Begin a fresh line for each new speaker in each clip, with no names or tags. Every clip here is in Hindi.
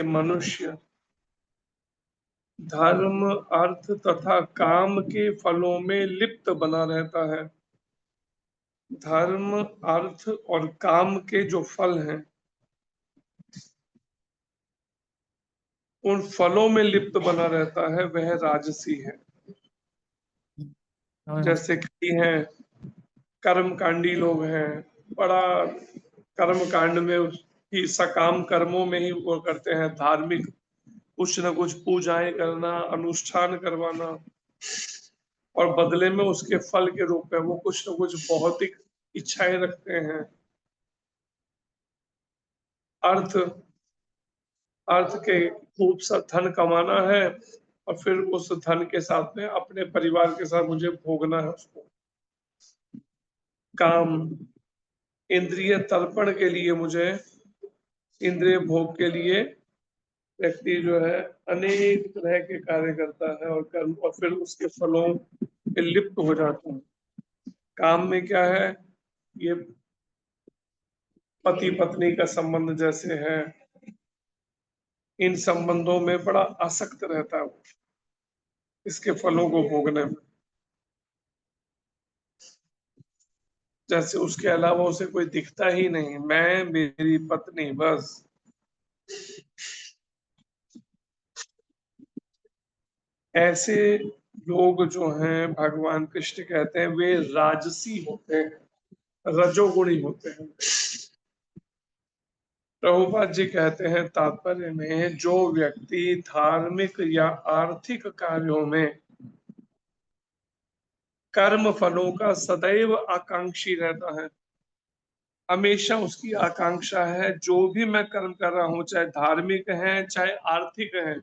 मनुष्य धर्म, अर्थ तथा काम के फलों में लिप्त बना रहता है। धर्म, अर्थ और काम के जो फल हैं, उन फलों में लिप्त बना रहता है, वह राजसी है। जैसे कई हैं कर्मकांडी लोग हैं, बड़ा कर्म कांड में ही सकाम कर्मों में ही वो करते हैं, धार्मिक कुछ न कुछ पूजाएं करना, अनुष्ठान करवाना, और बदले में उसके फल के रूप में वो कुछ न कुछ भौतिक इच्छाएं रखते हैं। अर्थ, अर्थ के खूब सा धन कमाना है और फिर उस धन के साथ में अपने परिवार के साथ मुझे भोगना है उसको। काम, इंद्रिय तर्पण के लिए, मुझे इंद्रिय भोग के लिए व्यक्ति जो है अनेक तरह के कार्य करता है और कर्म, और फिर उसके फलों में लिप्त हो जाता है। काम में क्या है, ये पति पत्नी का संबंध जैसे है, इन संबंधों में बड़ा आसक्त रहता है वो, इसके फलों को भोगने में। जैसे उसके अलावा उसे कोई दिखता ही नहीं, मैं मेरी पत्नी बस। ऐसे लोग जो हैं, भगवान कृष्ण कहते हैं वे राजसी होते हैं, रजोगुणी होते हैं। प्रभुपाद जी कहते हैं तात्पर्य में, जो व्यक्ति धार्मिक या आर्थिक कार्यों में कर्म फलों का सदैव आकांक्षी रहता है, हमेशा उसकी आकांक्षा है जो भी मैं कर्म कर रहा हूं, चाहे धार्मिक है चाहे आर्थिक है,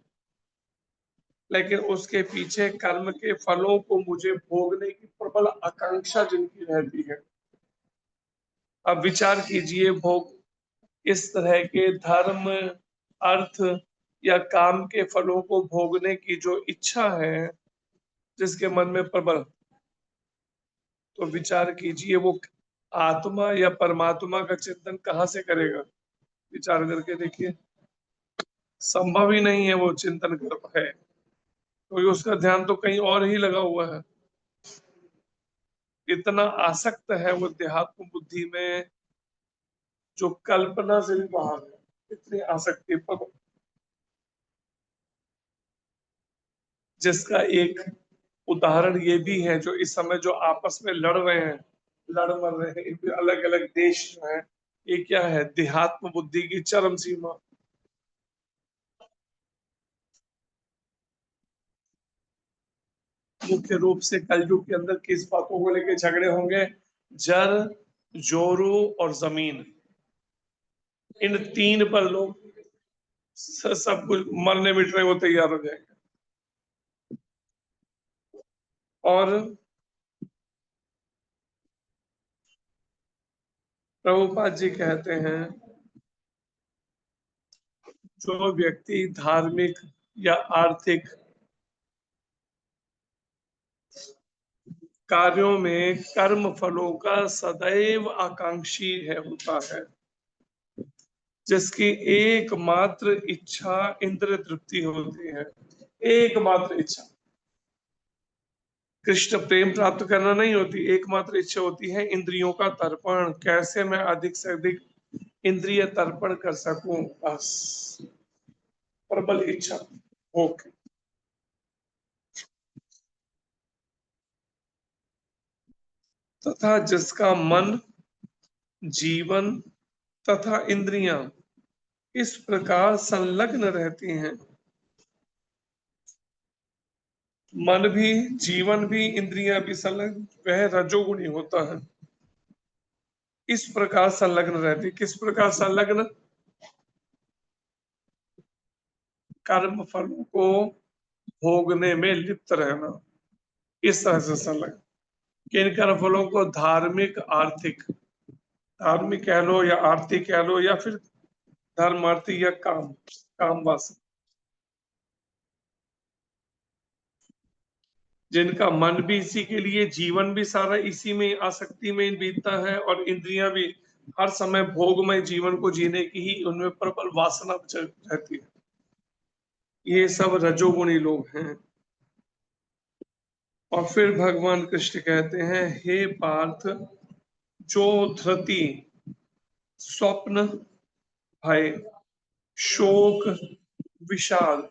लेकिन उसके पीछे कर्म के फलों को मुझे भोगने की प्रबल आकांक्षा जिनकी रहती है। अब विचार कीजिए, भोग इस तरह के धर्म, अर्थ या काम के फलों को भोगने की जो इच्छा है जिसके मन में प्रबल, तो विचार कीजिए वो आत्मा या परमात्मा का चिंतन कहाँ से करेगा? विचार करके देखिए, संभव ही नहीं है वो चिंतन कर पाए, क्योंकि उसका ध्यान तो कहीं और ही लगा हुआ है। इतना आसक्त है वो देहात्म बुद्धि में, जो कल्पना से भी बाहर है, इतनी आसक्ति पर, जिसका एक उदाहरण ये भी है, जो इस समय जो आपस में लड़ रहे हैं, लड़ मर रहे हैं अलग अलग देश जो है, ये क्या है? देहात्म बुद्धि की चरम सीमा। मुख्य रूप से कलयुग के अंदर किस बातों को लेकर झगड़े होंगे? जल, जोरू और जमीन, इन तीन पर लोग सब कुछ मरने मिटने को तैयार हो जाएंगे। और प्रभुपाद जी कहते हैं, जो व्यक्ति धार्मिक या आर्थिक कार्यों में कर्म फलों का सदैव आकांक्षी है, होता है, जिसकी एकमात्र इच्छा इंद्रिय तृप्ति होती है, एकमात्र इच्छा कृष्ण प्रेम प्राप्त करना नहीं होती, एकमात्र इच्छा होती है इंद्रियों का तर्पण, कैसे मैं अधिक से अधिक इंद्रिय तर्पण कर सकूं, बस प्रबल इच्छा भोग। तथा जिसका मन, जीवन तथा इंद्रियां इस प्रकार संलग्न रहती हैं, मन भी, जीवन भी, इंद्रियां भी संलग्न, वह रजोगुणी होता है। इस प्रकार संलग्न रहती, किस प्रकार संलग्न? कर्म फलों को भोगने में लिप्त रहना, इस तरह से संलग्न। किन कर्म फलों को? धार्मिक, आर्थिक, धार्मिक कह लो या आर्थिक कह लो, या फिर धर्मार्थी या काम, काम वासना, जिनका मन भी इसी के लिए, जीवन भी सारा इसी में, आसक्ति में बीतता है, और इंद्रियां भी हर समय भोगमय जीवन को जीने की ही उनमें प्रबल वासना रहती है। ये सब रजोगुणी लोग हैं। और फिर भगवान कृष्ण कहते हैं, हे पार्थ, जो धृति, स्वप्न, भय, शोक, विषाद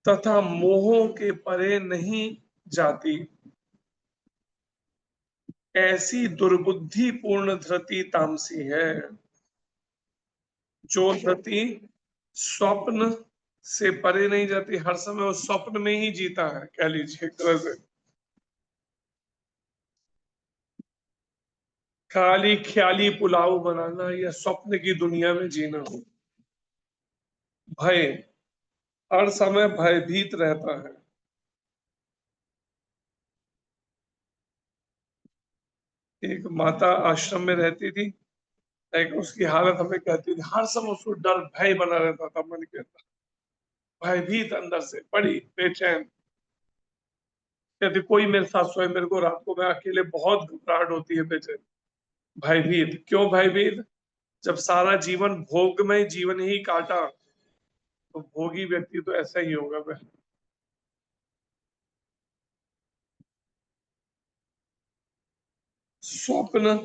तथा मोह के परे नहीं जाती, ऐसी दुर्बुद्धि पूर्ण धृति तामसी है। जो धृति स्वप्न से परे नहीं जाती, हर समय वो स्वप्न में ही जीता है, कह लीजिए एक तरह से, खाली ख्याली पुलाव बनाना या स्वप्न की दुनिया में जीना हो। भय, हर समय भयभीत रहता है। एक माता आश्रम में रहती थी, लेकिन उसकी हालत हमें कहती थी, हर समय उसको डर भय बना रहता था, मन के अंदर भयभीत, अंदर से बड़ी बेचैन। कहती कोई मेरे साथ सोए, मेरे को रात को मैं अकेले बहुत घबराहट होती है, बेचैन, भयभीत। क्यों भयभीत? जब सारा जीवन भोग में जीवन ही काटा, तो भोगी व्यक्ति तो ऐसा ही होगा वह। स्वप्न,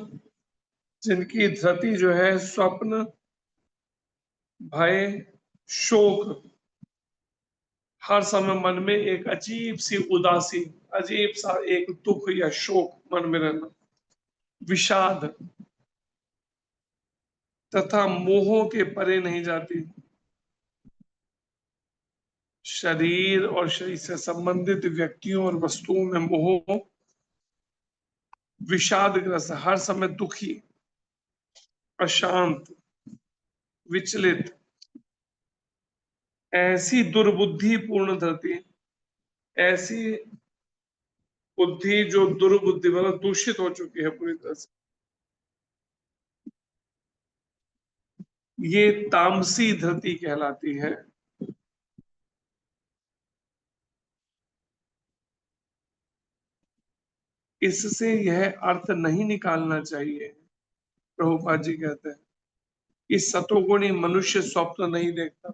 जिनकी धृति जो है स्वप्न, भय, शोक, हर समय मन में एक अजीब सी उदासी, अजीब सा एक दुख या शोक मन में रहना, विषाद तथा मोहों के परे नहीं जाती। शरीर और शरीर से संबंधित व्यक्तियों और वस्तुओं में मोह, विषादग्रस्त, हर समय दुखी, अशांत, विचलित, ऐसी दुर्बुद्धि पूर्ण धरती, ऐसी बुद्धि जो दुर्बुद्धि मतलब दूषित हो चुकी है पूरी तरह से, ये तामसी धरती कहलाती है। इससे यह अर्थ नहीं निकालना चाहिए, प्रभुपाद जी कहते हैं, कि सतोगुणी मनुष्य स्वप्न नहीं देखता,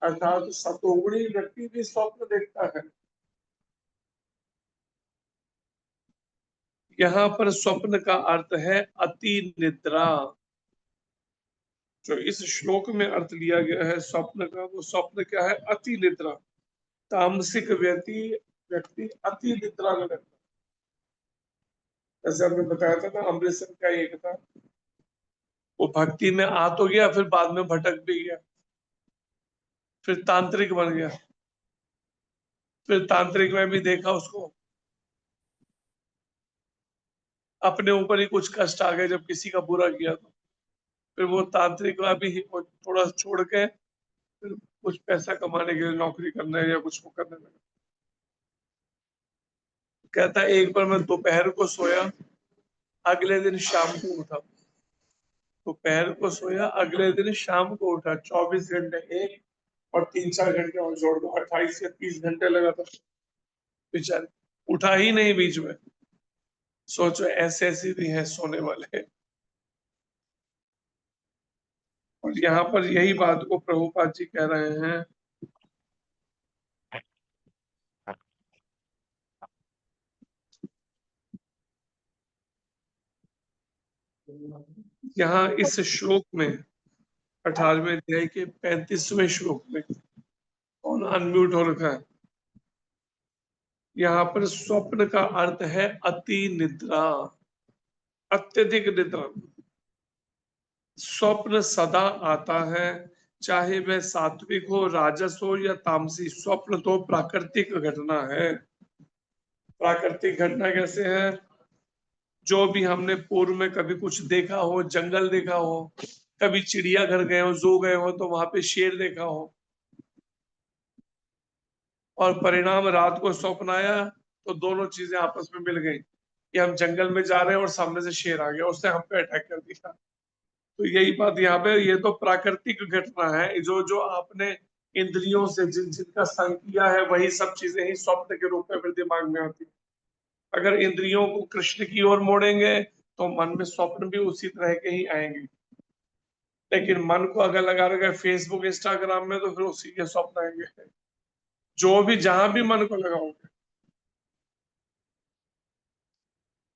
अर्थात सतोगुणी व्यक्ति भी स्वप्न देखता है। यहाँ पर स्वप्न का अर्थ है अति निद्रा। जो इस श्लोक में अर्थ लिया गया है स्वप्न का, वो स्वप्न क्या है? अति निद्रा। तामसिक व्यक्ति व्यक्ति अति निद्रा में रहता है। जैसे हमने बताया था ना, अमृतसर का एक था, वो भक्ति में आ तो गया, फिर बाद में भटक भी गया, फिर तांत्रिक बन गया। फिर तांत्रिक में भी देखा उसको अपने ऊपर ही कुछ कष्ट आ गए जब किसी का बुरा किया, तो फिर वो तांत्रिक में भी वो थोड़ा छोड़ के फिर कुछ पैसा कमाने के लिए नौकरी करने या कुछ वो करने लगा। कहता है एक बार मैं दोपहर को सोया, अगले दिन शाम को उठा। दोपहर को सोया, अगले दिन शाम को उठा, 24 घंटे एक और 3-4 घंटे और जोड़ दो, 28 या 30 घंटे लगा था बेचारे, उठा ही नहीं बीच में। सोचो, ऐसे ऐसे भी हैं सोने वाले। और यहाँ पर यही बात को प्रभुपाद जी कह रहे हैं, यहाँ इस श्लोक में 18वें अध्याय के 35वें श्लोक में, कौन अनम्यूट हो रखा है? यहाँ पर स्वप्न का अर्थ है अति निद्रा, अत्यधिक निद्रा। स्वप्न सदा आता है, चाहे वह सात्विक हो, राजस हो या तामसी। स्वप्न तो प्राकृतिक घटना है। प्राकृतिक घटना कैसे है? जो भी हमने पूर्व में कभी कुछ देखा हो, जंगल देखा हो, कभी चिड़ियाघर गए हो, जू गए हो, तो वहां पे शेर देखा हो, और परिणाम रात को स्वप्न आया, तो दोनों चीजें आपस में मिल गई कि हम जंगल में जा रहे हैं और सामने से शेर आ गया, उसने हम पे अटैक कर दिया। तो यही बात यहाँ पे, ये तो प्राकृतिक घटना है। जो जो आपने इंद्रियों से जिन जिनका संग किया है, वही सब चीजें ही स्वप्न के रूप में फिर दिमाग में आती है। अगर इंद्रियों को कृष्ण की ओर मोड़ेंगे, तो मन में स्वप्न भी उसी तरह के ही आएंगे। लेकिन मन को अगर लगा रखा फेसबुक इंस्टाग्राम में, तो फिर उसी के स्वप्न आएंगे, जो भी जहां भी मन को लगाओगे।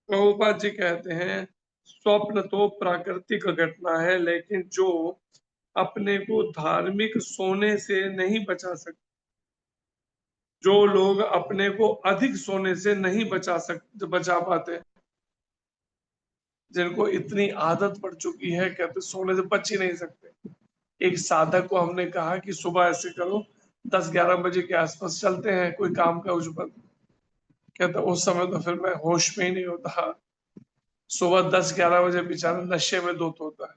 प्रभुपाद जी कहते हैं स्वप्न तो प्राकृतिक घटना है, लेकिन जो अपने को धार्मिक सोने से नहीं बचा सकते, जो लोग अपने को अधिक सोने से नहीं बचा पाते, जिनको इतनी आदत पड़ चुकी है, कहते सोने से बच ही नहीं सकते। एक साधक को हमने कहा कि सुबह ऐसे करो, 10-11 बजे के आसपास चलते हैं कोई काम का उस पर, कहते उस समय तो फिर मैं होश में ही नहीं होता। सुबह 10-11 बजे बेचारा नशे में धुत होता है।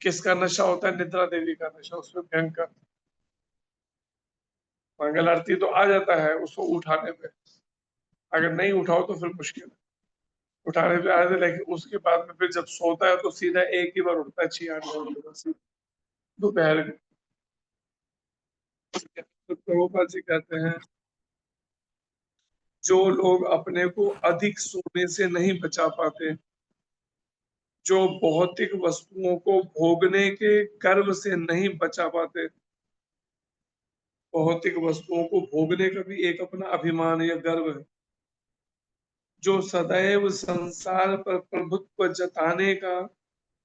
किसका नशा होता है? निद्रा देवी का नशा, उसमें भयंकर। मंगल आरती तो आ जाता है उसको उठाने पे, अगर नहीं उठाओ तो फिर मुश्किल है। उठाने पे आ जाते, लेकिन उसके बाद में फिर जब सोता है तो सीधा एक ही बार उठता है 6-8 बजे दोपहर में। तो प्रभुपाद जी कहते हैं जो लोग अपने को अधिक सोने से नहीं बचा पाते, जो भौतिक वस्तुओं को भोगने के गर्व से नहीं बचा पाते, भौतिक वस्तुओं को भोगने का भी एक अपना अभिमान या गर्व है, जो सदैव संसार पर प्रभुत्व जताने का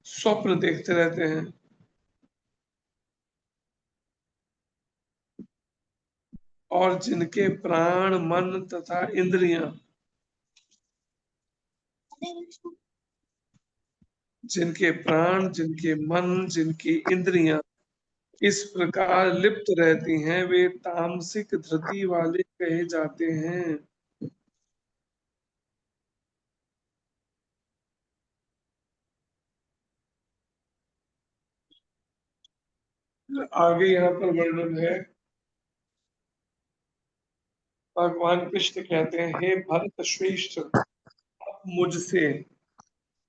स्वप्न देखते रहते हैं, और जिनके प्राण मन तथा इंद्रियां, जिनके प्राण, जिनके मन, जिनकी इंद्रियां इस प्रकार लिप्त रहती हैं, वे तामसिक धृति वाले कहे जाते हैं। आगे यहाँ पर वर्णन है, भगवान कृष्ण कहते हैं हे भरत श्रेष्ठ, मुझसे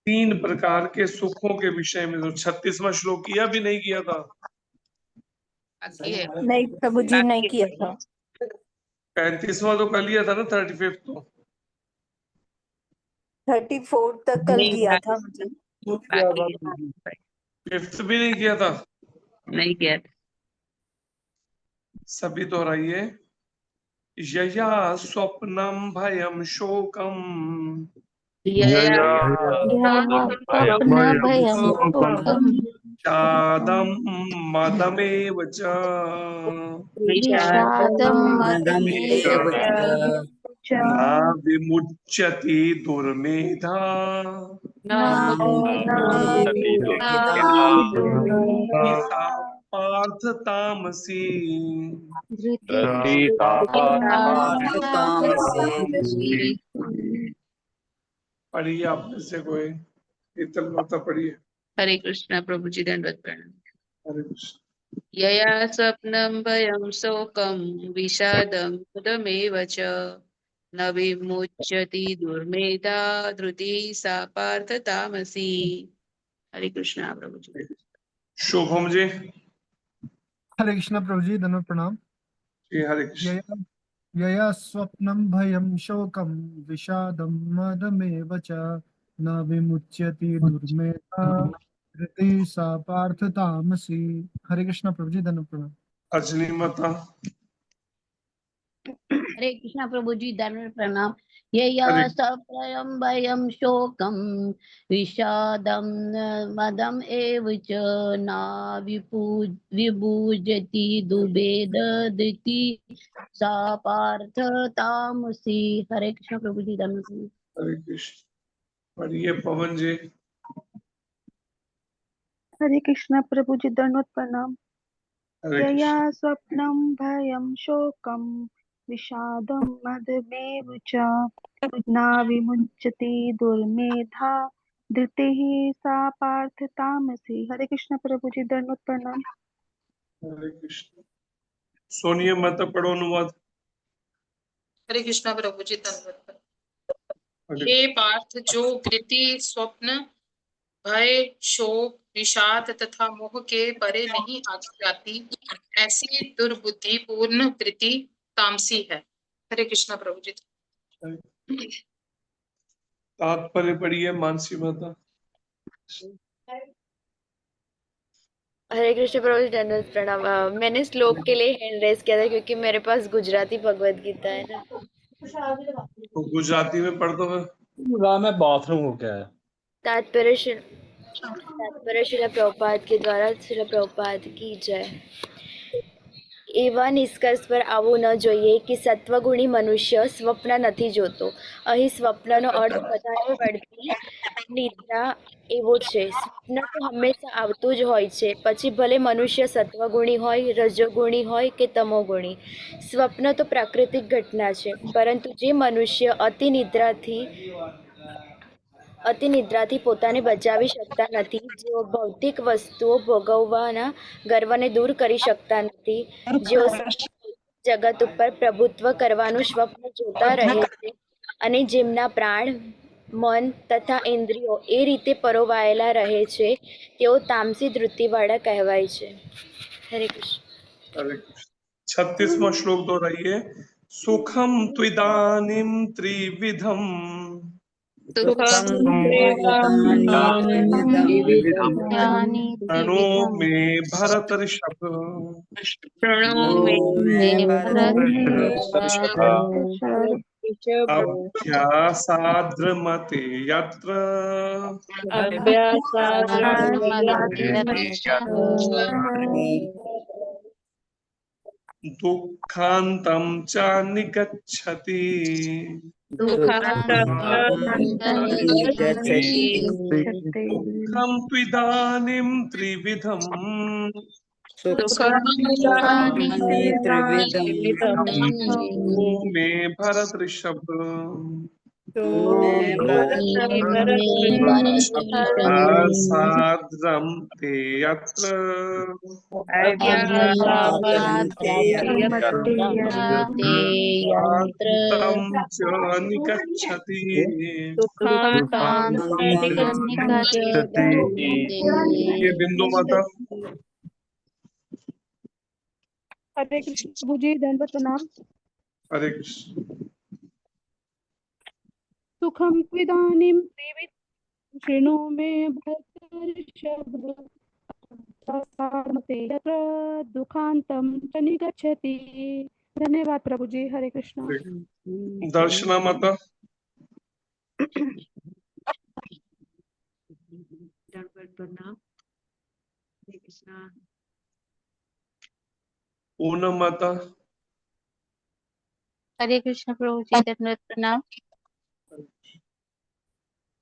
3 प्रकार के सुखों के विषय में, तो 36वां श्लोक किया भी नहीं किया था?
नहीं प्रभु जी, नहीं किया था।
35वां तो कर लिया था ना, 35 तो
34 तक कल किया था मतलब।
फिफ्थ भी नहीं किया था?
नहीं किया था।
सभी दोहराइए। यया स्वप्नम भयम शोकम,
स्वप्न भयम शोकम
चादम मदमेव च,
विषादम मदमेव च
न विमुच्यति दुर्मेधा, सा पार्थ तामसी। पढ़िए आप में से कोई, कीर्तन माता पढ़िए।
हरे कृष्णा प्रभु जी, दंडवत प्रणाम।
हरे कृष्ण।
यया स्वप्नं भयं शोकं विषादं मदमेव च, न विमुच्यति दुर्मेधा धृतिः सा पार्थ तामसी। हरे कृष्णा प्रभु जी।
शुभम जी।
हरे कृष्णा प्रभु जी, धन्यवाद प्रणाम।
जी हरे कृष्ण।
यया यया स्वप्नं भयं शोकं विषादं मदमेव च, न विमुच्यति दुर्मेधा धृतिः सा पार्थ तामसी। हरे कृष्णा प्रभु जी, धन्यवाद प्रणाम।
अर्चनी माता।
हरे कृष्णा प्रभु जी, धन्यवाद प्रणाम। यया
हरे
सप्रयं भयं शोकं विषादं मदम एव च, न विभूजति दुबेद धृति सा पार्थ तामसी। हरे कृष्णा प्रभु जी, धन्यवाद।
हरे कृष्ण। पढ़िए पवन जी।
हरे कृष्णा प्रभु जी, दंडवत प्रणाम।
हरे
यया
कृष्ण।
स्वप्नं भयं शोकं विषादं मदमेव च, न विमुच्यति दुर्मेधा धृतिः सा पार्थ तामसी। हरे कृष्ण प्रभु जी, दंडवत प्रणाम।
हरे कृष्ण। सोनिया माता पढ़ो अनुवाद।
हरे कृष्णा प्रभु जी, धन्यवाद।
हरे
हे पार्थ, जो कृति स्वप्न भय शोक विषाद तथा मोह के परे नहीं आंकी जाती, ऐसी दुर्बुद्धिपूर्ण कृति तामसी है। हरे कृष्णा प्रभु जी।
तात्पर्य पढ़िए मानसी माता।
हरे कृष्ण प्रभु जी, दंडवत प्रणाम। मैंने श्लोक के लिए हैंड रेस किया था क्योंकि मेरे पास गुजराती भगवत गीता है ना।
तो गुजराती में पढ़ दो फिर।
मैं बाथरूम हो गया है।
तात्पर्य शिला प्रभुपाद के द्वारा शिला प्रभुपाद की जय। એવા નિષ્કર્ષ પર આવવું ન જોઈએ કે સત્વગુણી મનુષ્ય સ્વપ્ન નથી જોતો. અહીં સ્વપ્નનો અર્થ વધારે પડતી નિદ્રા એવો છે. સ્વપ્ન તો હંમેશા આવતું જ હોય છે, પછી ભલે મનુષ્ય સત્વગુણી હોય, રજોગુણી હોય કે તમોગુણી. સ્વપ્ન તો પ્રાકૃતિક ઘટના છે, પરંતુ જે મનુષ્ય અતિ નિદ્રાથી પોતાને બચાવી શકતા નથી, જેઓ ભૌતિક વસ્તુઓ ભોગવવાના ગર્વને દૂર કરી શકતા નથી, જેઓ જગત ઉપર પ્રભુત્વ કરવાનું સ્વપ્ન જોતા રહે છે અને જેમના પ્રાણ, મન તથા ઇન્દ્રિયો એ રીતે પરોવાયેલા રહે છે, તેઓ તામસી વૃત્તિવાળા કહેવાય છે. હરે કૃષ્ણ.
हरे कृष्ण। 36वां श्लोक दोहराइए। सुखम त्विदानीं त्रिविधम
सुखं
यानि
शृणु
त्रिविधम्
मे भरत ऋषभ।
शृणु मे
अभ्यासाद्रमते यत्र दुःखान्तं च निगच्छति। सुखं त्विदानीं त्रिविधम् शृणु मे भरत ऋषभ। अभ्यासाद्रं ते यत्र दुःखान्तं च निगच्छति। ये बिंदु माता।
हरे कृष्ण प्रभु जी, दंडवत प्रणाम।
हरे कृष्ण।
सुखम त्विदानीं त्रिविधं शृणु मे भरतर्षभ। साधमते यत्र दुःखान्तं च निगच्छति। धन्यवाद प्रभु जी। हरे कृष्ण।
दर्शना माता। पूनम माता।
हरे कृष्ण प्रभु जी, दंडवत प्रणाम।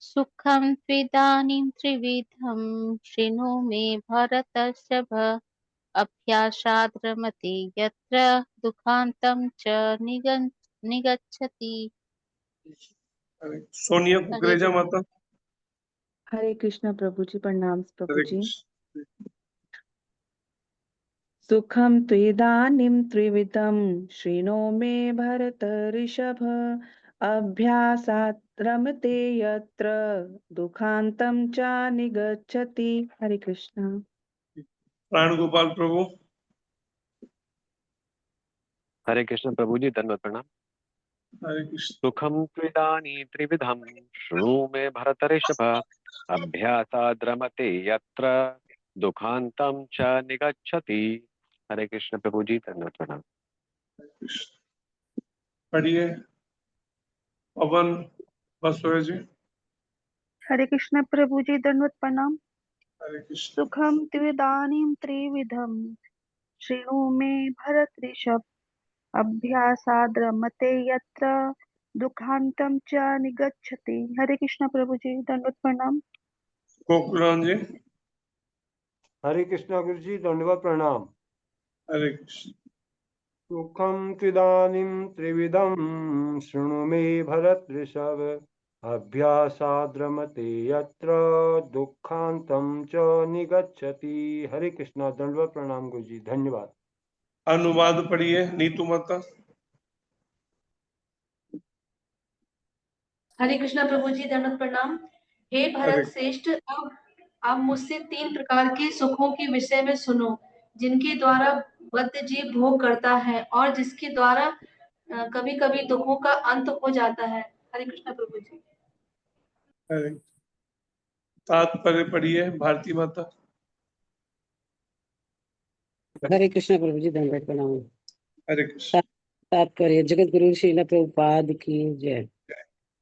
सुखं त्विदानीं त्रिविधं शृणु मे भरतर्षभ। अभ्यासाद् रमते यत्र दुःखान्तं च निगच्छति।
सोनिया कुकरेजा माता।
हरे कृष्ण प्रभु जी, प्रणाम प्रभु
हरे
जी।
कृष्ण।
सुखम त्वेदानीं त्रिविधं शृणु मे भरतऋषभ। अभ्यासात् रमते यत्र दुःखान्तं च निगच्छति। हरे कृष्ण।
प्राण गोपाल प्रभु।
हरे कृष्ण प्रभु जी, दंडवत प्रणाम।
हरे कृष्ण।
सुखम त्विदानीं त्रिविधं शृणु मे भरतऋषभ। अभ्यासाद् रमते यत्र दुःखान्तं च निगच्छति। हरे कृष्ण प्रभु जी, दंडवत प्रणाम।
पढ़िए पवन बसवे जी।
हरे कृष्ण प्रभु जी, दंडवत प्रणाम।
हरे कृष्ण।
सुखम त्विदानीं त्रिविधं शृणु मे भरतऋषभ। अभ्यासाद् रमते यत्र दुःखान्तं च निगच्छति। हरे कृष्ण प्रभु जी, दंडवत प्रणाम।
गोकुलान जी।
हरे कृष्ण गुरु जी, दंडवत प्रणाम।
हरे कृष्ण।
सुखम त्विदानीं त्रिविधं शृणु मे भरतऋषभ। अभ्यासाद् रमते यत्र दुःखान्तं च निगच्छति। हरे कृष्ण, दंडवत प्रणाम गुरु जी, धन्यवाद।
अनुवाद पढ़िए नीतू माता।
हरे कृष्णा प्रभु जी, दंडवत प्रणाम। हे
हरे
भरत श्रेष्ठ, अब मुझसे 3 प्रकार के सुखों के विषय में सुनो, जिनके द्वारा बद्ध जीव भोग करता है और जिसके द्वारा कभी कभी दुखों का अंत हो जाता है। हरे कृष्णा प्रभु जी।
हरे तात्पर्य पढ़िए भारती माता।
हरे कृष्ण प्रभु जी, धन्यवाद प्रणाम।
हरे कृष्ण।
तात्पर्य। जगत गुरु श्रील प्रभुपाद की जय।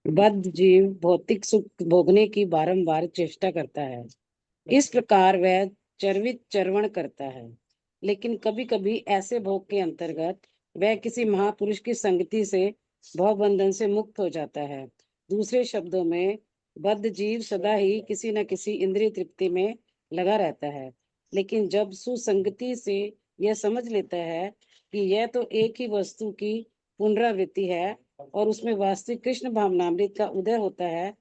बद्ध जीव भौतिक सुख भोगने की बारंबार चेष्टा करता है। इस प्रकार वह चरवित चरवण करता है, लेकिन कभी कभी ऐसे भोग के अंतर्गत वह किसी महापुरुष की संगति से भवबंधन से मुक्त हो जाता है। दूसरे शब्दों में बद्ध जीव सदा ही किसी न किसी इंद्रिय तृप्ति में लगा रहता है, लेकिन जब सुसंगति से यह समझ लेता है कि यह तो एक ही वस्तु की पुनरावृत्ति है और उसमें वास्तविक कृष्ण भावनामृत का उदय होता है,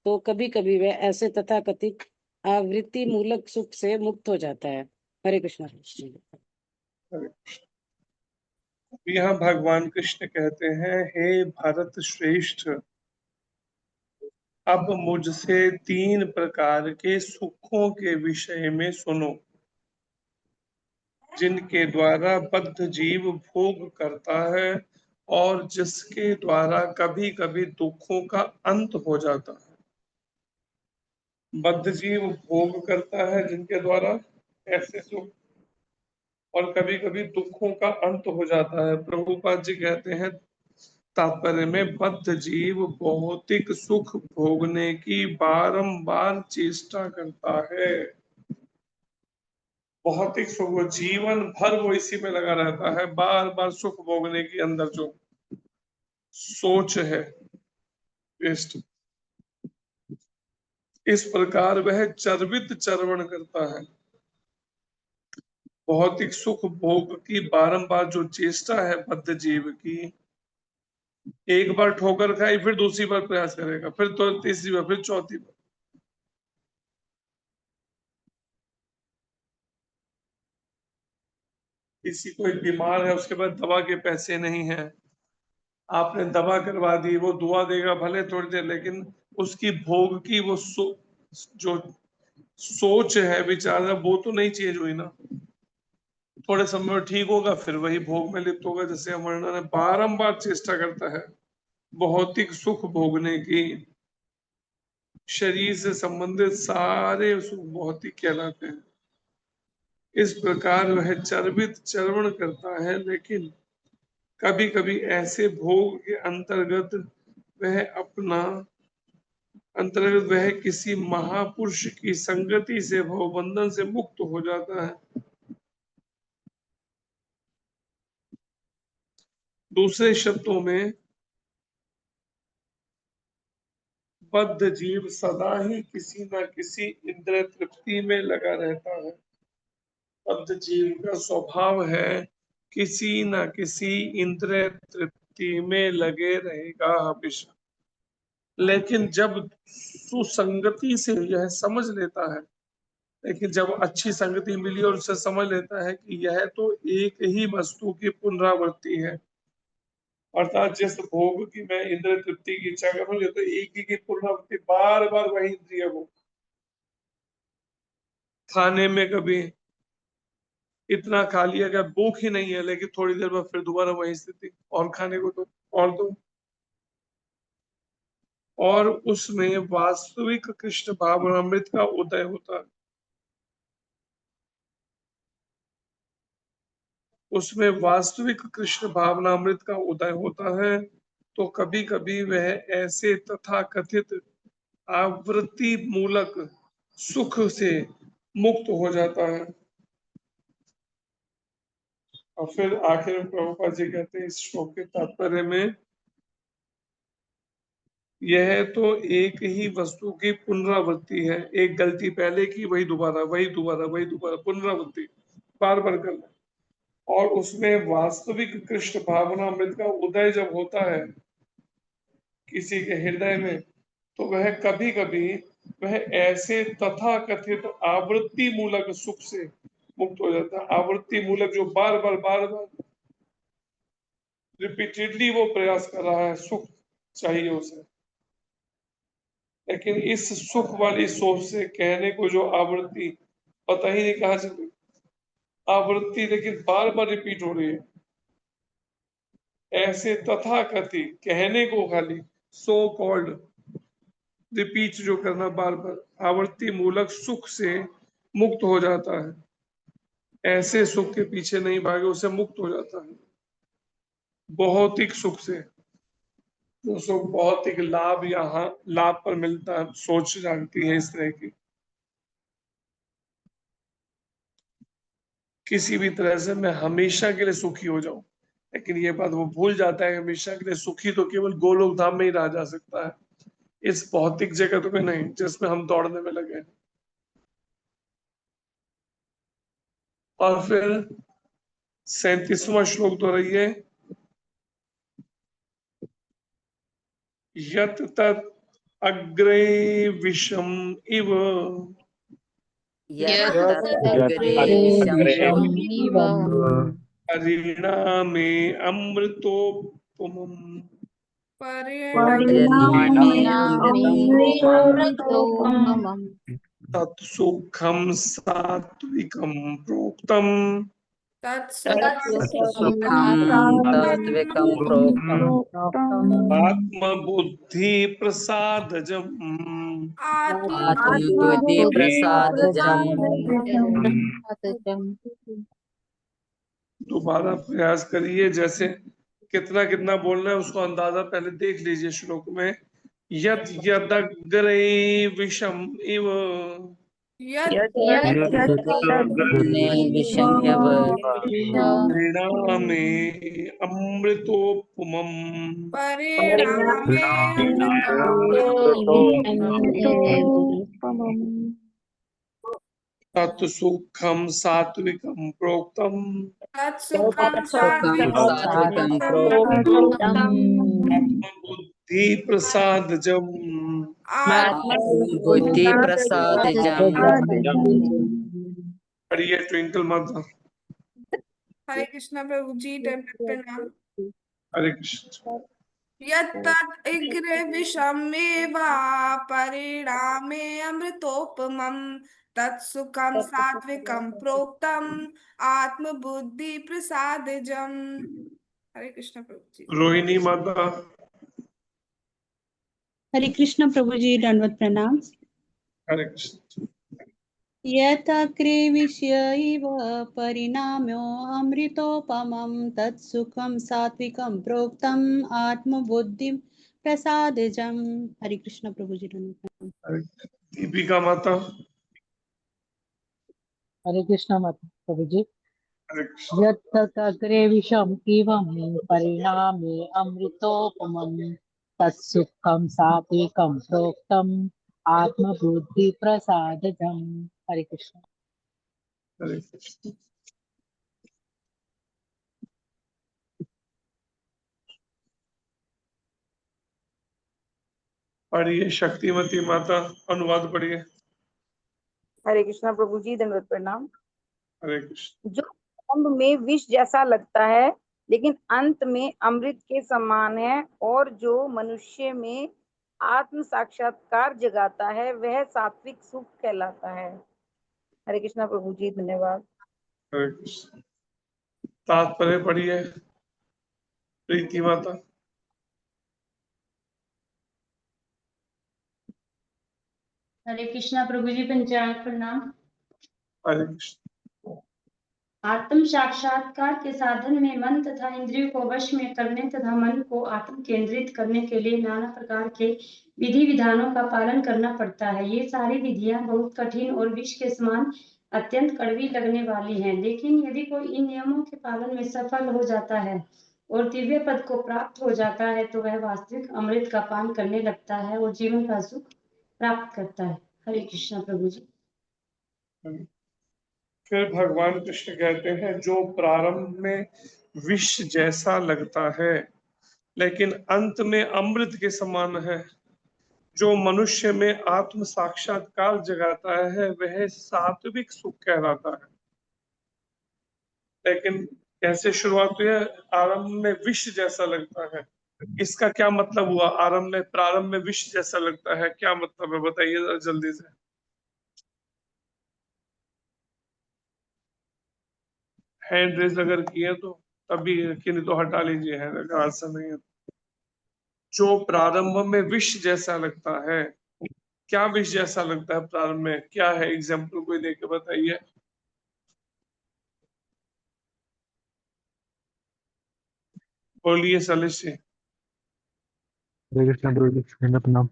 तो कभी कभी वह ऐसे तथाकथित आवृत्ति मूलक सुख से मुक्त हो जाता है। हरे कृष्ण।
हरे कृष्ण। यहाँ भगवान कृष्ण कहते हैं, हे भारत श्रेष्ठ, अब मुझसे 3 प्रकार के सुखों के विषय में सुनो, जिनके द्वारा बद्ध जीव भोग करता है और जिसके द्वारा कभी कभी दुखों का अंत हो जाता है। बद्ध जीव भोग करता है जिनके द्वारा ऐसे सुख, और कभी कभी दुखों का अंत हो जाता है। प्रभुपाद जी कहते हैं तात्पर्य में, बद्ध जीव भौतिक सुख भोगने की बारंबार चेष्टा करता है। भौतिक सुख जीवन भर वो इसी में लगा रहता है, बार बार सुख भोगने की अंदर जो सोच है वेस्ट, इस प्रकार वह चरवित चरवण करता है। भौतिक सुख भोग की बारंबार जो चेष्टा है बद्ध जीव की, एक बार ठोकर खाई फिर दूसरी बार प्रयास करेगा, फिर तो तीसरी बार, फिर चौथी बार। किसी कोई बीमार है, उसके पास दवा के पैसे नहीं है, आपने दवा करवा दी, वो दुआ देगा भले थोड़ी देर, लेकिन उसकी भोग की वो जो सोच है, विचार है, वो तो नहीं चेंज हुई ना। थोड़े समय में ठीक होगा, फिर वही भोग में लिप्त होगा। जैसे वर्णन है, बारंबार चेष्टा करता है भौतिक सुख भोगने की। शरीर से संबंधित सारे सुख भौतिक कहलाते हैं। इस प्रकार वह चरवित चरवण करता है, लेकिन कभी कभी ऐसे भोग के अंतर्गत वह किसी महापुरुष की संगति से भवबंधन से मुक्त हो जाता है। दूसरे शब्दों में, बद्ध जीव सदा ही किसी न किसी इंद्रिय तृप्ति में लगा रहता है। बद्ध जीव का स्वभाव है किसी न किसी इंद्रिय तृप्ति में लगे रहेगा हमेशा। लेकिन जब सुसंगति से यह समझ लेता है, लेकिन जब अच्छी संगति मिली और उसे समझ लेता है कि यह तो एक ही वस्तु की पुनरावृत्ति है, अर्थात जिस भोग की मैं इंद्रिय तृप्ति की इच्छा कर रहा हूँ, ये तो एक ही की पुनरावृत्ति, बार बार वही इंद्रिय भोग। खाने में कभी इतना खा लिया कि भूख ही नहीं है, लेकिन थोड़ी देर बाद फिर दोबारा वही स्थिति, और खाने को तो और दो। और उसमें वास्तविक कृष्ण भावनामृत का उदय होता है। उसमें वास्तविक कृष्ण भावनामृत का उदय होता है, तो कभी कभी वह ऐसे तथाकथित आवृत्ति मूलक सुख से मुक्त हो जाता है। और फिर आखिर में प्रभुपाद जी कहते हैं इस श्लोक के तात्पर्य में, यह तो एक ही वस्तु की पुनरावृत्ति है। एक गलती पहले की, वही दोबारा, वही दोबारा, वही दोबारा, पुनरावृत्ति बार बार करना। और उसमें वास्तविक कृष्ण भावनामृत का उदय जब होता है किसी के हृदय में, तो वह कभी कभी वह ऐसे तथाकथित आवृत्ति मूलक सुख से मुक्त हो जाता है। आवृत्ति मूलक जो बार बार रिपीटेडली वो प्रयास कर रहा है, सुख चाहिए उसे, लेकिन इस सुख वाली सोच से कहने को जो आवृत्ति, पता ही नहीं कहाँ चली आवृत्ति, लेकिन बार बार रिपीट हो रही है, ऐसे तथाकथित कहने को खाली सो कॉल्ड रिपीट जो करना बार बार आवृत्ति मूलक सुख से मुक्त हो जाता है। ऐसे सुख के पीछे नहीं भागे, उसे मुक्त हो जाता है भौतिक सुख से। जो सुख भौतिक लाभ यहाँ लाभ पर मिलता है, सोच जानती है इस तरह की, किसी भी तरह से मैं हमेशा के लिए सुखी हो जाऊं, लेकिन ये बात वो भूल जाता है, हमेशा के लिए सुखी तो केवल गोलोक धाम में ही रहा जा सकता है, इस भौतिक जगत में नहीं जिसमें हम दौड़ने में लगे हैं। और फिर 37वां श्लोक तो रही है, यत तत् अग्रे विषम इव परिणामे अमृतोपमम् तत्सुखम सात्विकम प्रोक्तम आत्मबुद्धि प्रसादजम्। दोबारा प्रयास करिए, जैसे कितना कितना बोलना है उसको अंदाजा पहले देख लीजिए श्लोक में। यद यदग्रे विषम इव परिणामे अमृतोपमम् तत्सुखम सात्विकम प्रोक्तम बुद्धि प्रसादजम्। पढ़िए ट्विंकल माता।
हरे कृष्णा प्रभु जी, दंडवत प्रणाम।
हरे कृष्ण।
यत्तद् विषमेवा परिणामे अमृतोपमम् तत्सुखम सात्विकम प्रोक्तम आत्मबुद्धि प्रसादजम्। हरे कृष्ण प्रभु जी।
रोहिणी माता।
हरे कृष्ण प्रभु जी, दंडवत प्रणाम।
हरे कृष्ण।
यतक्रे विषयैव परिणाम्यो अमृतोपमं तत्सुखं सात्विकं प्रोक्तम् आत्मबुद्धिं प्रसादजम्। हरे कृष्ण प्रभु जी, दंडवत प्रणाम।
दीपिका माता।
हरे कृष्णा माता प्रभु जी।
हरे कृष्ण।
यत्तदग्रे विषम इवं परिणामे अमृतोपमं तत्सुखं सात्विकं प्रोक्तम् आत्मबुद्धि प्रसादजम्। हरे कृष्ण।
हरे कृष्ण। पढ़िए शक्तिमती माता, अनुवाद पढ़िए।
हरे कृष्णा प्रभु जी, दंडवत प्रणाम।
हरे कृष्ण।
जो प्रारंभ में विष जैसा लगता है लेकिन अंत में अमृत के समान है, और जो मनुष्य में आत्म साक्षात्कार जगाता है वह सात्विक सुख कहलाता है। हरे कृष्णा प्रभु जी, धन्यवाद।
हरे कृष्ण। तात्पर्य पढ़िए प्रीति माता।
हरे कृष्णा प्रभु जी, पंचांग प्रणाम।
हरे कृष्ण।
आत्म साक्षात्कार के साधन में मन तथा इंद्रियों को वश में करने तथा मन को आत्म केंद्रित करने के लिए नाना प्रकार के विधि विधानों का पालन करना पड़ता है। ये सारी विधियां बहुत कठिन और विष के समान अत्यंत कड़वी लगने वाली हैं, लेकिन यदि कोई इन नियमों के पालन में सफल हो जाता है और दिव्य पद को प्राप्त हो जाता है तो वह वास्तविक अमृत का पान करने लगता है और जीवन का सुख प्राप्त करता है। हरे कृष्णा प्रभु जी।
फिर भगवान कृष्ण कहते हैं, जो प्रारंभ में विष जैसा लगता है लेकिन अंत में अमृत के समान है, जो मनुष्य में आत्म साक्षात्कार जगाता है वह सात्विक सुख कहलाता है। लेकिन कैसे शुरुआत हुई है? आरंभ में विष जैसा लगता है, इसका क्या मतलब हुआ? प्रारंभ में विष जैसा लगता है, क्या मतलब है बताइए जल्दी से। हैंड रेज अगर किए तो तभी, कि नहीं तो हटा लीजिए हैंड, अगर आंसर नहीं है। जो प्रारंभ में विष जैसा लगता है, क्या विष जैसा लगता है प्रारंभ में? क्या है? एग्जाम्पल कोई देके बताइए। बोलिए सलिश जी।
हरे कृष्णा प्रभु जी, धन्यवाद प्रणाम।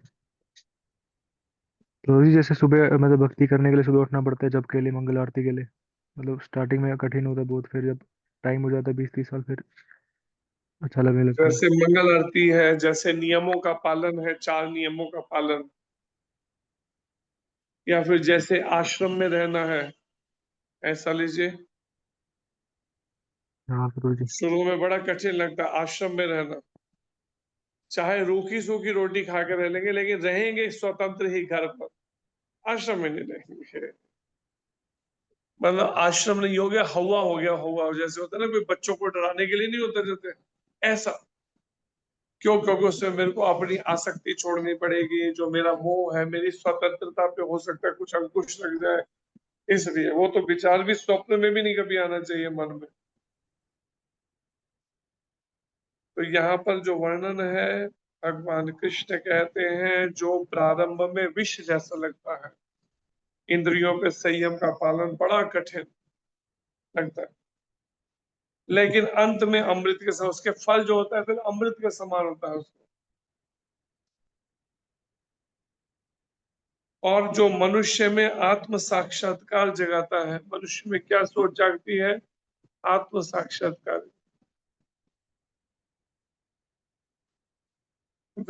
प्रभु जी जैसे सुबह मतलब भक्ति करने के लिए सुबह उठना पड़ता है जब के लिए, मंगल आरती के लिए, मतलब स्टार्टिंग में कठिन होता है बहुत, फिर जब टाइम हो जाता है 20-30 साल फिर अच्छा लगने लगता है।
जैसे मंगल आरती है, जैसे नियमों का पालन है, 4 नियमों का पालन, या फिर जैसे आश्रम में रहना है, ऐसा लीजिए।
हाँ प्रभु जी।
शुरू में बड़ा कठिन लगता है आश्रम में रहना, चाहे रूखी सूखी रोटी खा के रह लेंगे, लेकिन रहेंगे स्वतंत्र ही घर पर, आश्रम में नहीं रहेंगे। मतलब आश्रम नहीं हो गया, हवा हो गया, हवा जैसे होता है ना, कोई बच्चों को डराने के लिए नहीं होता जैसे, ऐसा। क्यों? क्योंकि उसमें मेरे को अपनी आसक्ति छोड़नी पड़ेगी, जो मेरा मोह है, मेरी स्वतंत्रता पे हो सकता है कुछ अंकुश लग जाए, इसलिए वो तो विचार भी स्वप्न में भी नहीं कभी आना चाहिए मन में। तो यहाँ पर जो वर्णन है, भगवान कृष्ण कहते हैं जो प्रारंभ में विष जैसा लगता है, इंद्रियों पे संयम का पालन बड़ा कठिन लगता है, लेकिन अंत में अमृत के समान, उसके फल जो होता है फिर अमृत के समान होता है उसको। और जो मनुष्य में आत्म साक्षात्कार जगाता है, मनुष्य में क्या सोच जागती है? आत्म साक्षात्कार,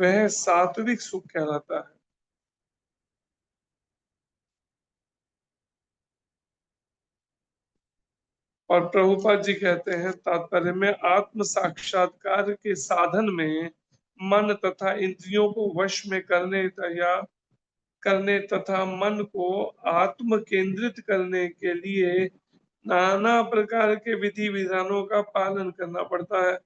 वह सात्विक सुख कहलाता है। और प्रभुपाद जी कहते हैं तात्पर्य में, आत्म साक्षात्कार के साधन में मन तथा इंद्रियों को वश में करने तथा मन को आत्म केंद्रित करने के लिए नाना प्रकार के विधि विधानों का पालन करना पड़ता है।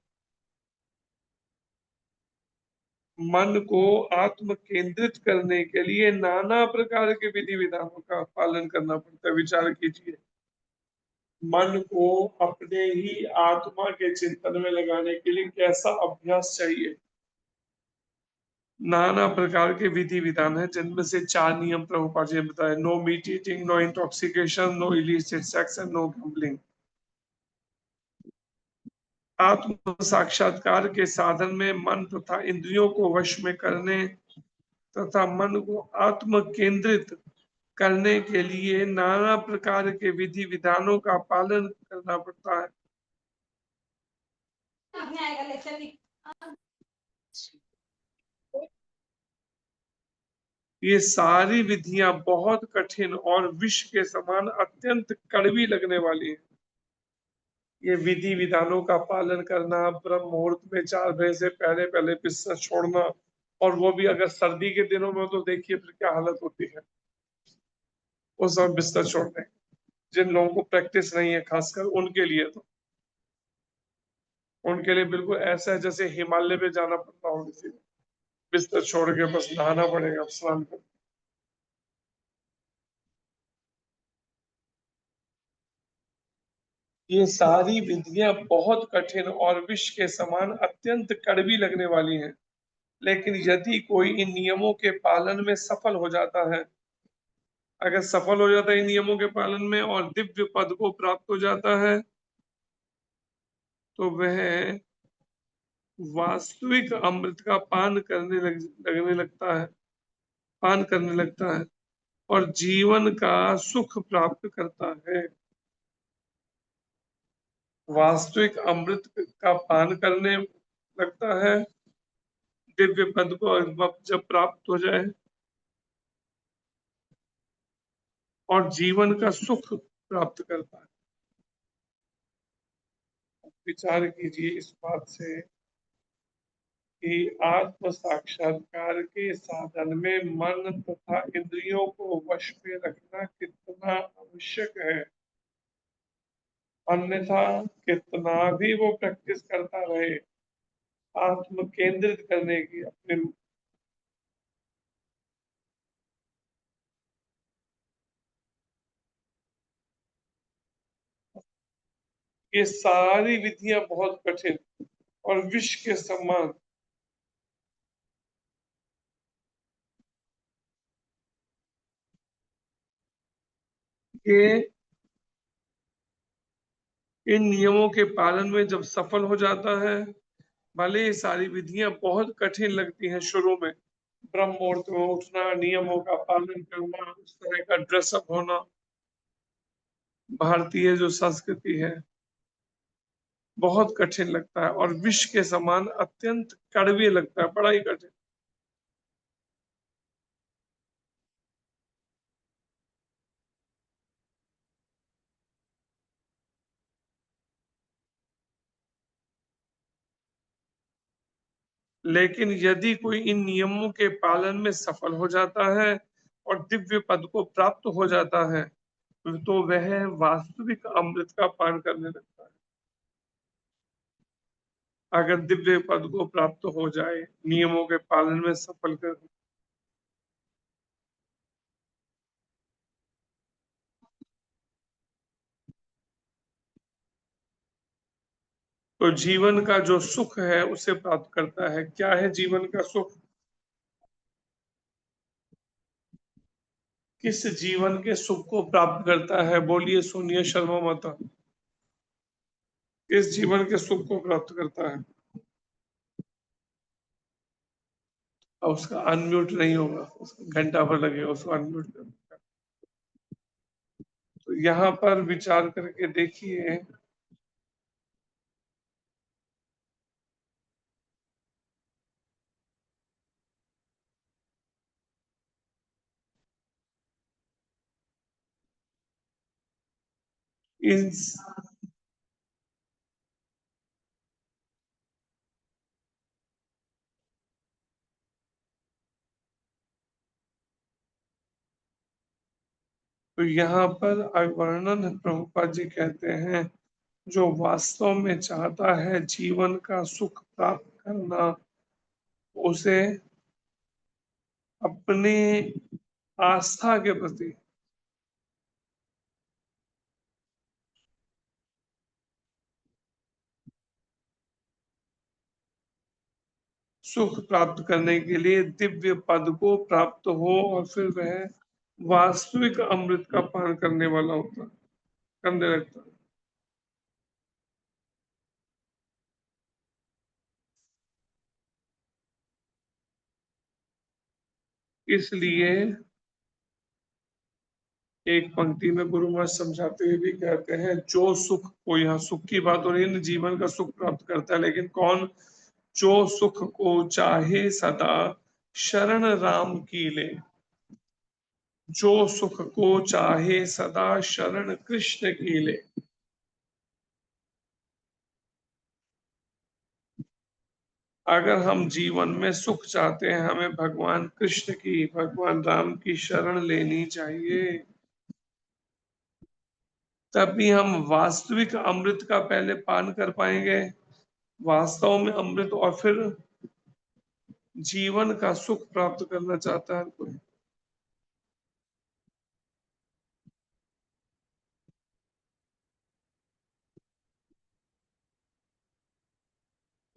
मन को आत्म केंद्रित करने के लिए नाना प्रकार के विधि विधानों का पालन करना पड़ता है। विचार कीजिए, मन को अपने ही आत्मा के चिंतन में लगाने के लिए कैसा अभ्यास चाहिए। नाना प्रकार के विधि विधान है, जिनमें से 4 नियम प्रभुपाद जी ने बताए: no meat eating, no intoxication, no illicit sex and no gambling. आत्म साक्षात्कार के साधन में मन तथा इंद्रियों को वश में करने तथा मन को आत्म केंद्रित करने के लिए नाना प्रकार के विधि विधानों का पालन करना पड़ता है। ये सारी विधियां बहुत कठिन और विष के समान अत्यंत कड़वी लगने वाली हैं। ये विधि विधानों का पालन करना, ब्रह्म मुहूर्त में 4 बजे से पहले पहले बिस्तर छोड़ना, और वो भी अगर सर्दी के दिनों में, तो देखिए फिर क्या हालत होती है उस समय बिस्तर छोड़ने। जिन लोगों को प्रैक्टिस नहीं है खासकर उनके लिए, तो उनके लिए बिल्कुल ऐसा है जैसे हिमालय में जाना पड़ता हो, किसी को बिस्तर छोड़ के बस नहाना पड़ेगा स्नान कर। ये सारी विधियां बहुत कठिन और विष के समान अत्यंत कड़वी लगने वाली हैं, लेकिन यदि कोई इन नियमों के पालन में सफल हो जाता है, अगर सफल हो जाता है इन नियमों के पालन में और दिव्य पद को प्राप्त हो जाता है, तो वह वास्तविक अमृत का पान करने लगता है और जीवन का सुख प्राप्त करता है। वास्तविक अमृत का पान करने लगता है, दिव्य पद को जब प्राप्त हो जाए और जीवन का सुख प्राप्त करता है। विचार कीजिए इस बात से कि आत्म साक्षात्कार के साधन में मन तथा इंद्रियों को वश में रखना कितना आवश्यक है। अन्यथा कितना भी वो प्रैक्टिस करता रहे आत्म केंद्रित करने की अपने, ये सारी विधियां बहुत कठिन और विष के समान। ये इन नियमों के पालन में जब सफल हो जाता है, भले ये सारी विधियां बहुत कठिन लगती हैं शुरू में, ब्रह्म मुहूर्त में उठना, नियमों का पालन करना, उस तरह का ड्रेसअप होना, भारतीय जो संस्कृति है, बहुत कठिन लगता है और विष के समान अत्यंत कड़वी लगता है, बड़ा ही कठिन। लेकिन यदि कोई इन नियमों के पालन में सफल हो जाता है और दिव्य पद को प्राप्त हो जाता है, तो वह वास्तविक अमृत का पान करने लगता है। अगर दिव्य पद को प्राप्त हो जाए, नियमों के पालन में सफल कर, तो जीवन का जो सुख है उसे प्राप्त करता है। क्या है जीवन का सुख? किस जीवन के सुख को प्राप्त करता है? बोलिए सोनिया शर्मा माता, किस जीवन के सुख को प्राप्त करता है? और उसका अनम्यूट नहीं होगा, उसका घंटा भर लगेगा उसको अनम्यूट करने का। तो यहाँ पर विचार करके देखिए, इन तो यहाँ पर वर्णन प्रभुपाद जी कहते हैं, जो वास्तव में चाहता है जीवन का सुख प्राप्त करना, उसे अपने आस्था के प्रति सुख प्राप्त करने के लिए दिव्य पद को प्राप्त हो और फिर वह वास्तविक अमृत का पान करने वाला होता, करने लगता है। इसलिए एक पंक्ति में गुरु महाराज समझाते हुए भी कहते हैं, जो सुख को, यहाँ सुख की बात हो रही है, जीवन का सुख प्राप्त करता है, लेकिन कौन? जो सुख को चाहे सदा शरण राम की ले, जो सुख को चाहे सदा शरण कृष्ण की ले। अगर हम जीवन में सुख चाहते हैं, हमें भगवान कृष्ण की, भगवान राम की शरण लेनी चाहिए, तभी हम वास्तविक अमृत का पहले पान कर पाएंगे, वास्तव में अमृत, और फिर जीवन का सुख प्राप्त करना चाहता है कोई।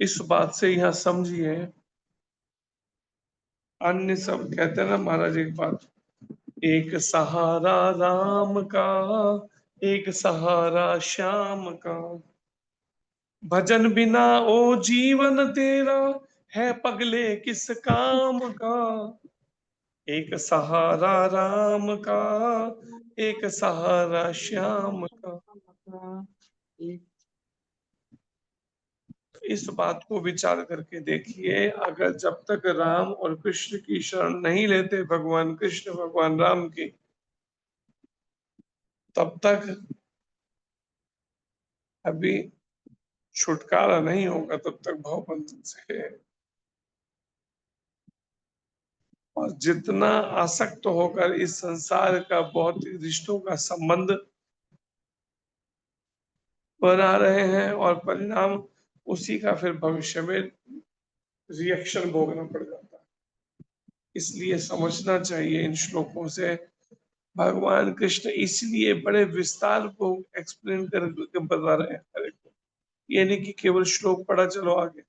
इस बात से यह समझिए, अन्य सब कहते हैं ना महाराज, एक बात, एक सहारा राम का, एक सहारा श्याम का, भजन बिना ओ जीवन तेरा, है पगले किस काम का। एक सहारा राम का, एक सहारा श्याम का। इस बात को विचार करके देखिए, अगर जब तक राम और कृष्ण की शरण नहीं लेते, भगवान कृष्ण भगवान राम की, तब तक अभी छुटकारा नहीं होगा, तब तक भवबंधन से। और जितना आसक्त होकर इस संसार का भौतिक रिश्तों का संबंध बना रहे हैं, और परिणाम उसी का फिर भविष्य में रिएक्शन भोगना पड़ जाता है। इसलिए समझना चाहिए इन श्लोकों से, भगवान कृष्ण इसलिए बड़े विस्तार को एक्सप्लेन करके बता रहे हैं हर एक को। ये नहीं कि केवल श्लोक पढ़ा चलो आगे,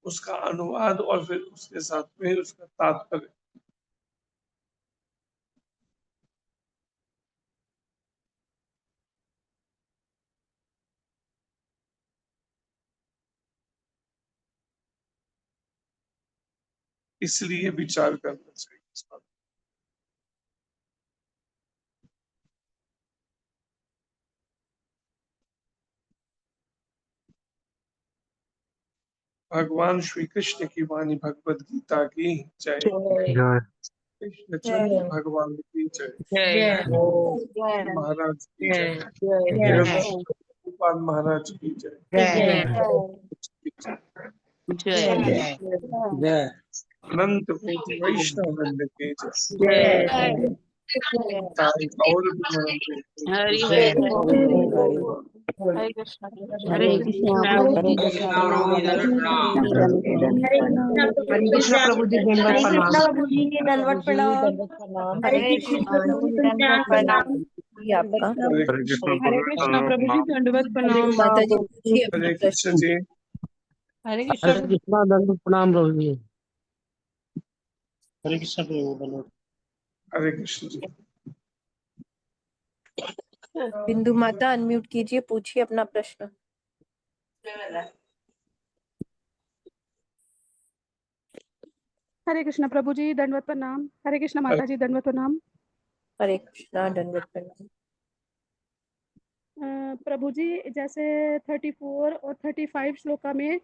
उसका अनुवाद और फिर उसके साथ में उसका तात्पर्य। इसलिए विचार करना चाहिए इस बात। भगवान श्री कृष्ण की वाणी भगवत गीता की जय।
जय
कृष्ण चंद्र भगवान की जय।
जय
महाराज की जय।
जय
गोपाल महाराज की जय।
जय
जय
अनंत कोटि वैष्णव वृंद के जय।
जय
ताई और भी मनते हैं।
हरि
जय
बोल
हरे कृष्ण
हरे कृष्णा
हरे
प्रभु
कृष्णा
प्रभु जी
प्रभु जी
दंडवत
दंडवत
प्रणाम।
प्रणाम
हरे कृष्णा प्रभु जी दंडवत प्रणाम। जी आपका
हरे कृष्ण
हरे कृष्णा प्रभु जी दंडवत प्रणाम।
माता जी पूछिए अपना
हरे कृष्ण
प्रश्न।
जी।
हरे कृष्णा
हरे कृष्णा दंड प्रणाम प्रभु जी।
हरे कृष्ण जी।
बिंदु माता अनम्यूट कीजिए, पूछिए अपना प्रश्न।
हरे कृष्ण प्रभु जी दंडवत प्रणाम। हरे कृष्ण माता जी दंडवत प्रणाम।
हरे कृष्णा दंडवत प्रणाम।
प्रभु जी जैसे 34 और 35 श्लोका में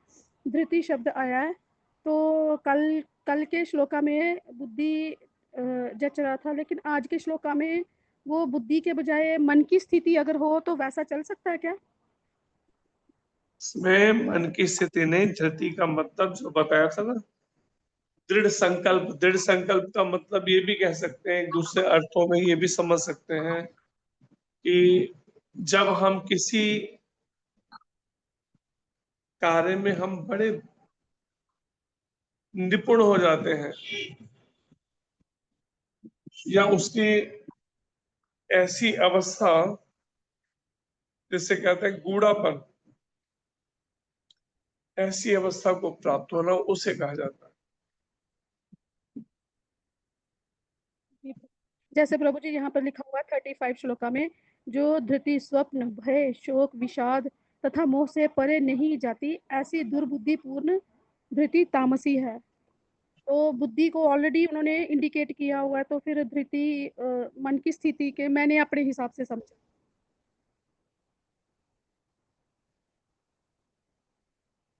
धृति शब्द आया है, तो कल के श्लोका में बुद्धि जच रहा था, लेकिन आज के श्लोका में वो बुद्धि के बजाय मन की स्थिति अगर हो तो वैसा चल सकता है क्या?
इसमें मन की स्थिति नहीं, धृति का मतलब जो बताया था ना, दृढ़ संकल्प। दृढ़ संकल्प का मतलब ये भी कह सकते हैं, दूसरे अर्थों में ये भी समझ सकते हैं कि जब हम किसी कार्य में हम बड़े निपुण हो जाते हैं या उसकी ऐसी अवस्था जिसे कहते हैं गूढ़ापन, ऐसी अवस्था को प्राप्त होना उसे कहा जाता है।
जैसे प्रभु जी यहाँ पर लिखा हुआ 35 श्लोका में, जो धृति स्वप्न भय शोक विषाद तथा मोह से परे नहीं जाती, ऐसी दुर्बुद्धि पूर्ण धृति तामसी है। तो बुद्धि को ऑलरेडी उन्होंने इंडिकेट किया हुआ है, तो फिर धृति मन की स्थिति के मैंने अपने हिसाब से समझा।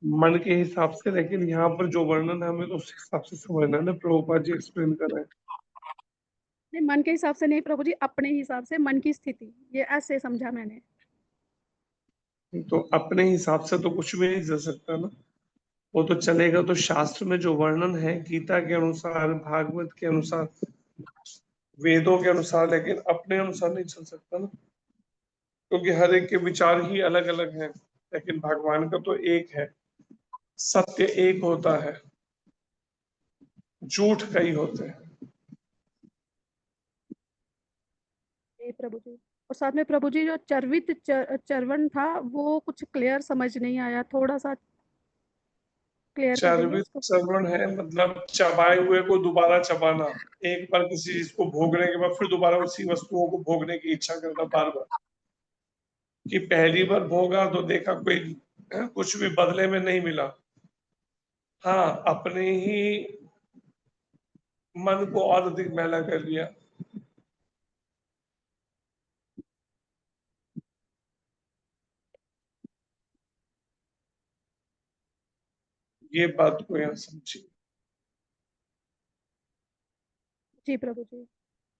मन के हिसाब से, लेकिन यहाँ पर जो वर्णन है हमें तो उस हिसाब से समझना है ना, प्रभुपाद जी एक्सप्लेन कर रहे हैं।
नहीं, मन के हिसाब से नहीं प्रभु जी, अपने हिसाब से मन की स्थिति, ये ऐसे समझा मैंने।
तो अपने हिसाब से तो कुछ भी नहीं चल सकता ना, वो तो चलेगा तो शास्त्र में जो वर्णन है गीता के अनुसार, भागवत के अनुसार, वेदों के अनुसार, लेकिन अपने अनुसार नहीं चल सकता ना, क्योंकि हर एक के विचार ही अलग अलग हैं। लेकिन भगवान का तो एक है, सत्य एक होता है, झूठ कई होते हैं।
प्रभु जी, और साथ में प्रभु जी जो चरवण था वो कुछ क्लियर समझ नहीं आया, थोड़ा सा क्लियर कर देंगे
चर्वित
उसको।
श्रवण है मतलब चबाए हुए को दोबारा चबाना, एक बार किसी चीज को भोगने के बाद फिर दोबारा उसी वस्तुओं को भोगने की इच्छा करना बार बार। कि पहली बार भोगा तो देखा कोई कुछ भी बदले में नहीं मिला, हाँ अपने ही मन को और अधिक मैला कर लिया। ये बात को यहाँ समझिए।
जी प्रभु जी,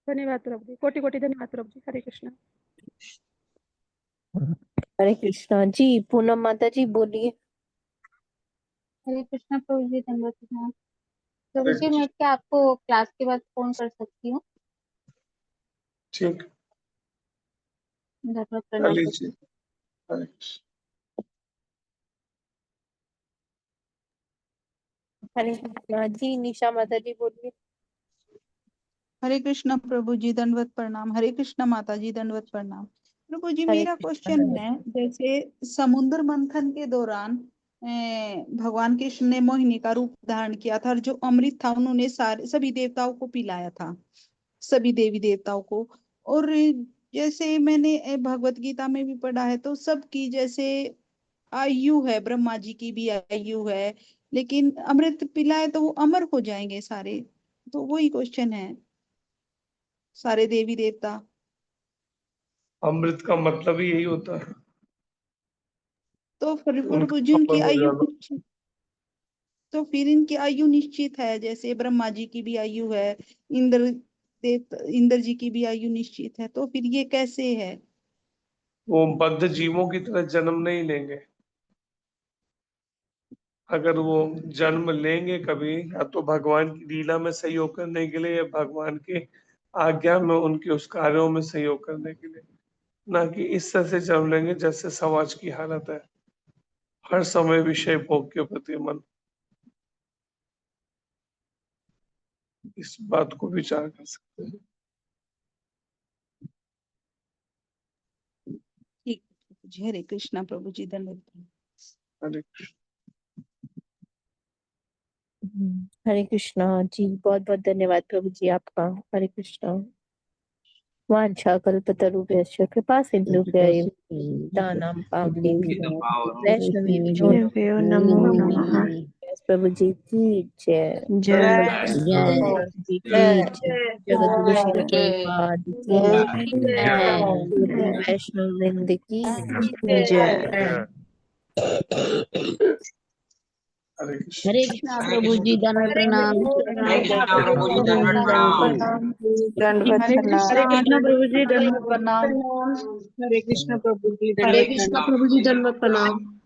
धन्यवाद प्रभु जी, कोटि कोटि धन्यवाद प्रभु जी। हरे कृष्णा।
हरे कृष्णा जी। पूनम माता जी बोलिए।
हरे कृष्णा प्रभु जी दंडवत प्रणाम। प्रभु जी मैं क्या आपको क्लास के बाद फोन कर सकती हूँ?
ठीक,
दंडवत प्रणाम।
लीजिए। हरे कृष्ण।
हरे कृष्णा जी। निशा माता जी बोलिए।
हरे कृष्णा प्रभु जी दंडवत प्रणाम। हरे कृष्णा माता जी दंडवत प्रणाम। प्रभु जी
हरे
मेरा
कृष्णा।
क्वेश्चन है, जैसे समुद्र मंथन के दौरान भगवान कृष्ण ने मोहिनी का रूप धारण किया था और जो अमृत था उन्होंने सभी देवताओं को पिलाया था, सभी देवी देवताओं को। और जैसे मैंने भगवत गीता में भी पढ़ा है, तो सबकी जैसे आयु है, ब्रह्मा जी की भी आयु है, लेकिन अमृत पिलाए तो वो अमर हो जाएंगे सारे। तो वही क्वेश्चन है, सारे देवी देवता।
अमृत का मतलब ही यही होता है,
तो फिर
उनका
प्रभु जी उनकी
अमर हो
आयु
जाना।
निश्चित, तो फिर इनकी आयु निश्चित है, जैसे ब्रह्मा जी की भी आयु है, इंद्र जी की भी आयु निश्चित है, तो फिर ये कैसे है?
वो बद्ध जीवों की तरह जन्म नहीं लेंगे। अगर वो जन्म लेंगे कभी, या तो भगवान की लीला में सहयोग करने के लिए, या भगवान के आज्ञा में उनके उस कार्यों में सहयोग करने के लिए, ना कि इस तरह से जन्म लेंगे जैसे समाज की हालत है, हर समय विषय भोग के प्रति मन। इस बात को विचार कर सकते हैं।
ठीक है जी, हरे कृष्णा प्रभु जी, धन्यवाद।
हरे कृष्ण।
हरे कृष्णा जी, बहुत बहुत धन्यवाद प्रभु जी आपका। हरे कृष्णा। वांछा कल्पतरुभ्यश्च कृपा सिन्धुभ्यैव दानां पावनेभ्यो वैष्णवेभ्यो
नमो नमः।
प्रभु जी की जय।
जय
प्रभु जी की जय। जगद्गुरु श्रील प्रभुपाद की जय। पूर्ण वैष्णव वृंद की जय।
हरे कृष्ण।
हरे कृष्णा प्रभु जी, दंड प्रणाम।
हरे कृष्णा प्रभु जी, दंडवत प्रणाम।
हरे कृष्णा प्रभु जी, दंडवत
प्रणाम।
हरे कृष्ण प्रभु जी,
हरे
दंडवत
कृष्णा
प्रणाम।
प्रभु जी, दंडवत प्रणाम।